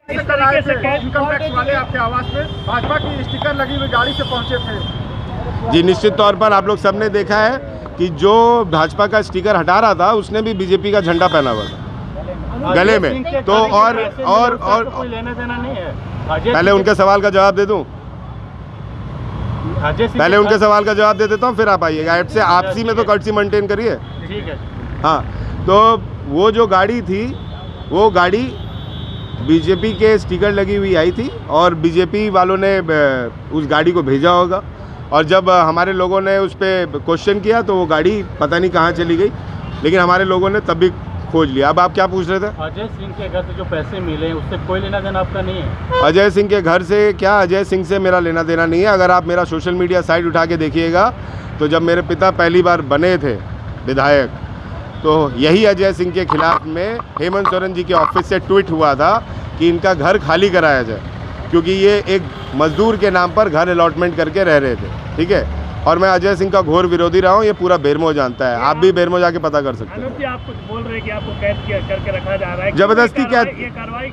इस तरीके से इनकम टैक्स वाले आपके आवास में भाजपा की स्टिकर लगी हुई गाड़ी से पहुंचे थे। जी निश्चित तौर पर आप लोग सबने देखा है कि जो भाजपा का स्टिकर हटा रहा था उसने भी बीजेपी का झंडा पहना हुआ था गले में। तो और कोई लेना देना नहीं है। पहले उनके सवाल का जवाब दे दूं, पहले उनके सवाल का जवाब दे देता हूँ, फिर आप आइएगा। ऐप से आपसी में तो कर्टसी मेंटेन करिए। ठीक है। हाँ, तो वो जो गाड़ी थी वो गाड़ी बीजेपी के स्टिकर लगी हुई आई थी और बीजेपी वालों ने उस गाड़ी को भेजा होगा। और जब हमारे लोगों ने उस पर क्वेश्चन किया तो वो गाड़ी पता नहीं कहाँ चली गई, लेकिन हमारे लोगों ने तब भी खोज लिया। अब आप क्या पूछ रहे थे? अजय सिंह के घर से जो पैसे मिले उससे कोई लेना देना आपका नहीं है? अजय सिंह के घर से क्या, अजय सिंह से मेरा लेना देना नहीं है। अगर आप मेरा सोशल मीडिया साइट उठा के देखिएगा तो जब मेरे पिता पहली बार बने थे विधायक तो यही अजय सिंह के खिलाफ में हेमंत सोरेन जी के ऑफिस से ट्वीट हुआ था कि इनका घर खाली कराया जाए, क्योंकि ये एक मजदूर के नाम पर घर अलॉटमेंट करके रह रहे थे। ठीक है, और मैं अजय सिंह का घोर विरोधी रहा हूँ, ये पूरा बेरमो जानता है। आप भी बेरमो जाके पता कर सकते हैं। आप कुछ बोल रहे हैं कि आपको कैद करके रखा जा रहा है, जबरदस्ती कैद। ये कार्रवाई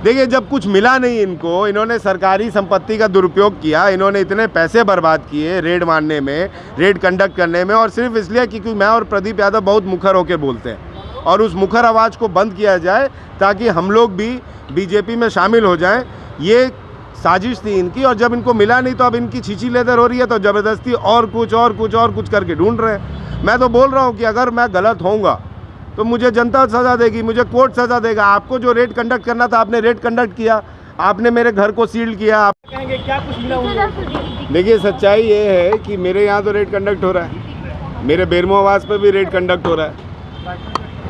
देखिए, जब कुछ मिला नहीं इनको, इन्होंने सरकारी संपत्ति का दुरुपयोग किया, इन्होंने इतने पैसे बर्बाद किए रेड मारने में, रेड कंडक्ट करने में, और सिर्फ इसलिए क्योंकि मैं और प्रदीप यादव बहुत मुखर होकर बोलते हैं और उस मुखर आवाज़ को बंद किया जाए ताकि हम लोग भी बीजेपी में शामिल हो जाएं। ये साजिश थी इनकी, और जब इनको मिला नहीं तो अब इनकी छींची लेदर हो रही है, तो ज़बरदस्ती और कुछ करके ढूंढ रहे हैं। मैं तो बोल रहा हूँ कि अगर मैं गलत होऊंगा तो मुझे जनता सज़ा देगी, मुझे कोर्ट सज़ा देगा। आपको जो रेड कंडक्ट करना था आपने रेड कंडक्ट किया, आपने मेरे घर को सील किया। आप कहेंगे क्या कुछ मिला? देखिए, सच्चाई ये है कि मेरे यहाँ तो रेड कंडक्ट हो रहा है, मेरे बेरमो आवास पर भी रेड कंडक्ट हो रहा है,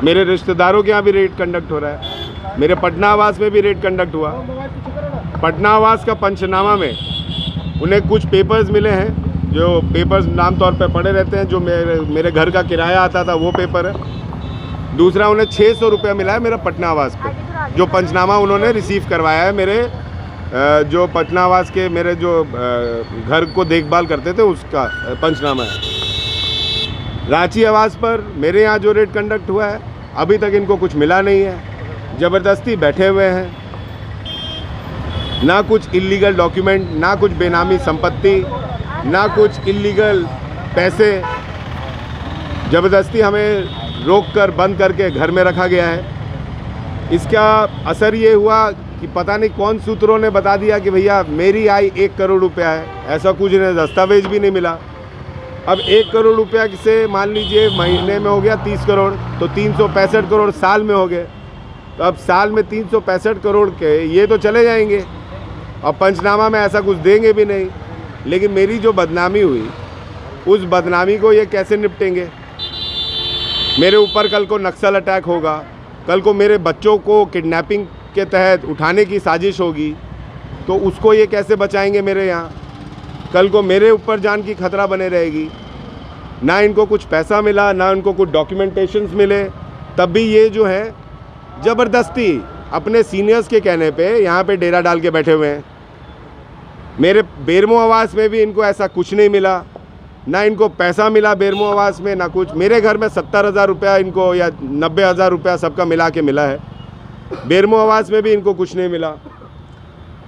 मेरे रिश्तेदारों के यहाँ भी रेड कंडक्ट हो रहा है, मेरे पटना आवास में भी रेड कंडक्ट हुआ। पटना आवास का पंचनामा में उन्हें कुछ पेपर्स मिले हैं, जो पेपर्स नाम तौर पर पड़े रहते हैं, जो मेरे घर का किराया आता था वो पेपर है। दूसरा, उन्हें 600 रुपया मिला है मेरा पटना आवास पे, जो पंचनामा उन्होंने रिसीव करवाया है। मेरे जो पटना आवास के मेरे जो घर को देखभाल करते थे उसका पंचनामा है। रांची आवास पर मेरे यहाँ जो रेड कंडक्ट हुआ है अभी तक इनको कुछ मिला नहीं है, ज़बरदस्ती बैठे हुए हैं। ना कुछ इलीगल डॉक्यूमेंट, ना कुछ बेनामी संपत्ति, ना कुछ इलीगल पैसे, ज़बरदस्ती हमें रोक कर बंद करके घर में रखा गया है। इसका असर ये हुआ कि पता नहीं कौन सूत्रों ने बता दिया कि भैया मेरी आय 1 करोड़ रुपया है। ऐसा कुछ नहीं, दस्तावेज भी नहीं मिला। अब 1 करोड़ रुपया से मान लीजिए महीने में हो गया 30 करोड़, तो 365 करोड़ साल में हो गए। तो अब साल में 365 करोड़ के ये तो चले जाएंगे, और पंचनामा में ऐसा कुछ देंगे भी नहीं। लेकिन मेरी जो बदनामी हुई उस बदनामी को ये कैसे निपटेंगे? मेरे ऊपर कल को नक्सल अटैक होगा, कल को मेरे बच्चों को किडनैपिंग के तहत उठाने की साजिश होगी, तो उसको ये कैसे बचाएंगे? मेरे यहाँ कल को मेरे ऊपर जान की खतरा बने रहेगी। ना इनको कुछ पैसा मिला, ना इनको कुछ डॉक्यूमेंटेशंस मिले, तब भी ये जो है ज़बरदस्ती अपने सीनियर्स के कहने पे यहाँ पे डेरा डाल के बैठे हुए हैं। मेरे बेरमो आवास में भी इनको ऐसा कुछ नहीं मिला, ना इनको पैसा मिला बेरमो आवास में, ना कुछ। मेरे घर में 70,000 रुपया इनको या 90,000 रुपया सबका मिला के मिला है। बेरमो आवास में भी इनको कुछ नहीं मिला।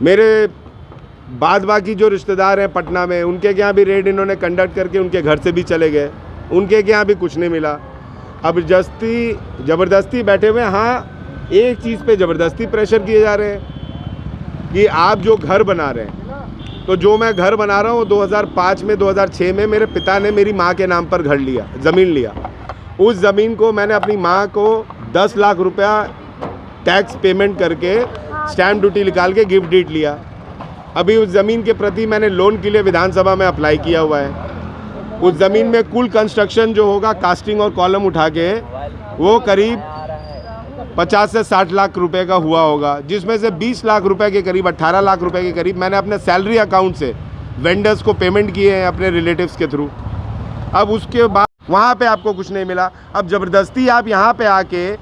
मेरे बाद बाकी जो रिश्तेदार हैं पटना में, उनके यहाँ भी रेड इन्होंने कंडक्ट करके उनके घर से भी चले गए, उनके यहाँ भी कुछ नहीं मिला। अब ज़बरदस्ती बैठे हुए। हाँ, एक चीज़ पे ज़बरदस्ती प्रेशर किए जा रहे हैं कि आप जो घर बना रहे हैं, तो जो मैं घर बना रहा हूँ 2005 में 2006 में मेरे पिता ने मेरी माँ के नाम पर घर लिया, ज़मीन लिया। उस ज़मीन को मैंने अपनी माँ को 10 लाख रुपया टैक्स पेमेंट करके स्टैम्प ड्यूटी निकाल के गिफ्ट डीड लिया। अभी उस ज़मीन के प्रति मैंने लोन के लिए विधानसभा में अप्लाई किया हुआ है। उस ज़मीन में कुल कंस्ट्रक्शन जो होगा कास्टिंग और कॉलम उठा के वो करीब 50 से 60 लाख रुपए का हुआ होगा, जिसमें से 20 लाख रुपए के करीब 18 लाख रुपए के करीब मैंने अपने सैलरी अकाउंट से वेंडर्स को पेमेंट किए हैं अपने रिलेटिव्स के थ्रू। अब उसके बाद वहाँ पे आपको कुछ नहीं मिला। अब ज़बरदस्ती आप यहाँ पे आके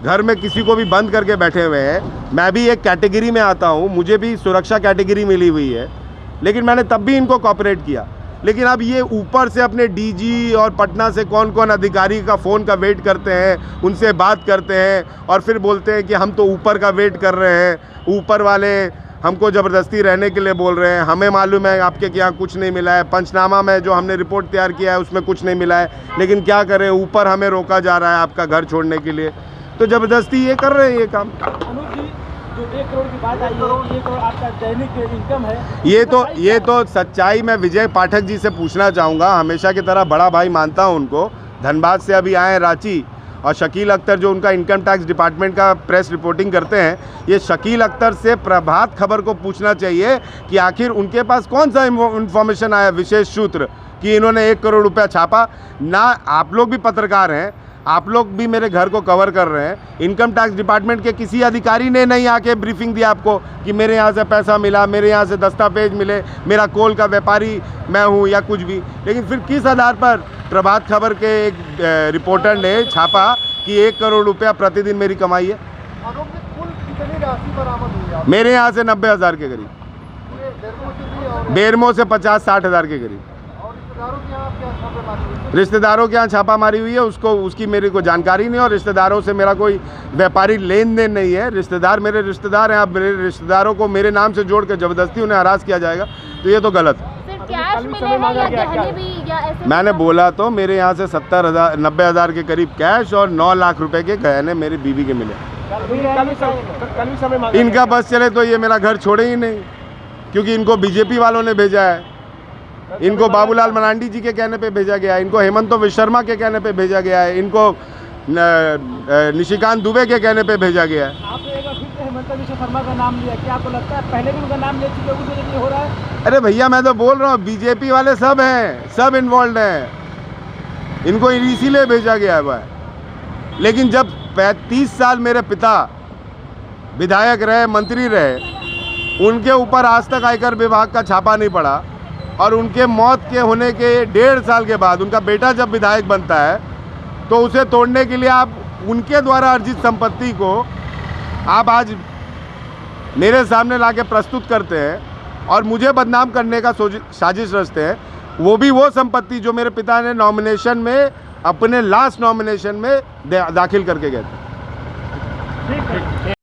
घर में किसी को भी बंद करके बैठे हुए हैं। मैं भी एक कैटेगरी में आता हूँ, मुझे भी सुरक्षा कैटेगरी मिली हुई है, लेकिन मैंने तब भी इनको कॉपरेट किया। लेकिन अब ये ऊपर से अपने डीजी और पटना से कौन कौन अधिकारी का फ़ोन का वेट करते हैं, उनसे बात करते हैं और फिर बोलते हैं कि हम तो ऊपर का वेट कर रहे हैं, ऊपर वाले हमको ज़बरदस्ती रहने के लिए बोल रहे हैं, हमें मालूम है आपके यहाँ कुछ नहीं मिला है, पंचनामा में जो हमने रिपोर्ट तैयार किया है उसमें कुछ नहीं मिला है, लेकिन क्या करें ऊपर हमें रोका जा रहा है आपका घर छोड़ने के लिए, तो ज़बरदस्ती ये कर रहे हैं ये काम। अनुज जी, जो 1 करोड़ की बात आई है कि 1 करोड़ आपका दैनिक इनकम है, ये तो सच्चाई मैं विजय पाठक जी से पूछना चाहूँगा, हमेशा की तरह बड़ा भाई मानता हूँ उनको, धनबाद से अभी आए हैं रांची, और शकील अख्तर जो उनका इनकम टैक्स डिपार्टमेंट का प्रेस रिपोर्टिंग करते हैं, ये शकील अख्तर से प्रभात खबर को पूछना चाहिए कि आखिर उनके पास कौन सा इन्फॉर्मेशन आया विशेष सूत्र कि इन्होंने 1 करोड़ रुपया छापा। ना आप लोग भी पत्रकार हैं, आप लोग भी मेरे घर को कवर कर रहे हैं, इनकम टैक्स डिपार्टमेंट के किसी अधिकारी ने नहीं आके ब्रीफिंग दिया आपको कि मेरे यहाँ से पैसा मिला, मेरे यहाँ से दस्तावेज मिले, मेरा कोल का व्यापारी मैं हूँ या कुछ भी। लेकिन फिर किस आधार पर प्रभात खबर के एक रिपोर्टर ने छापा कि 1 करोड़ रुपया प्रतिदिन मेरी कमाई है। आरोप में कुल कितनी राशि बरामद हुई है? मेरे यहाँ से 90,000 के करीब, बेरमो से 50-60 हज़ार के करीब। और रिश्तेदारों के यहाँ क्या छापेमारी हुई? रिश्तेदारों के यहाँ छापामारी हुई है, उसकी मेरे को जानकारी नहीं, और रिश्तेदारों से मेरा कोई व्यापारी लेन देन नहीं है। रिश्तेदार मेरे रिश्तेदार हैं, अब मेरे रिश्तेदारों को मेरे नाम से जोड़ के ज़बरदस्ती उन्हें हरास किया जाएगा, तो ये तो गलत है। कैश मिले हैं या गहने भी या ऐसे? मैंने बोला तो मेरे यहाँ से 90,000 के करीब कैश और 9 लाख रुपए के गहने मेरी बीवी के मिले। कल भी समय मांगा इनका बस चले तो ये मेरा घर छोड़े ही नहीं, क्योंकि इनको बीजेपी वालों ने भेजा है, इनको बाबूलाल मरांडी जी के कहने पे भेजा गया है, इनको हेमंत विश्वकर्मा के कहने पे भेजा गया है, इनको निशिकांत दुबे के कहने पे भेजा गया है। आपने एक बार फिर से हेमंत विश्वकर्मा का नाम लिया, क्या आपको लगता है पहले भी उनका नाम ले चुके उस वजह से हो रहा है? अरे भैया मैं तो बोल रहा हूँ बीजेपी वाले सब हैं, सब इन्वॉल्व हैं, इनको इसीलिए भेजा गया है भाई। लेकिन जब 35 साल मेरे पिता विधायक रहे, मंत्री रहे, उनके ऊपर आज तक आयकर विभाग का छापा नहीं पड़ा, और उनके मौत के होने के 1.5 साल के बाद उनका बेटा जब विधायक बनता है तो उसे तोड़ने के लिए आप उनके द्वारा अर्जित संपत्ति को आप आज मेरे सामने लाके प्रस्तुत करते हैं और मुझे बदनाम करने का साजिश रचते हैं। वो भी वो संपत्ति जो मेरे पिता ने नॉमिनेशन में, अपने लास्ट नॉमिनेशन में दाखिल करके गए थे।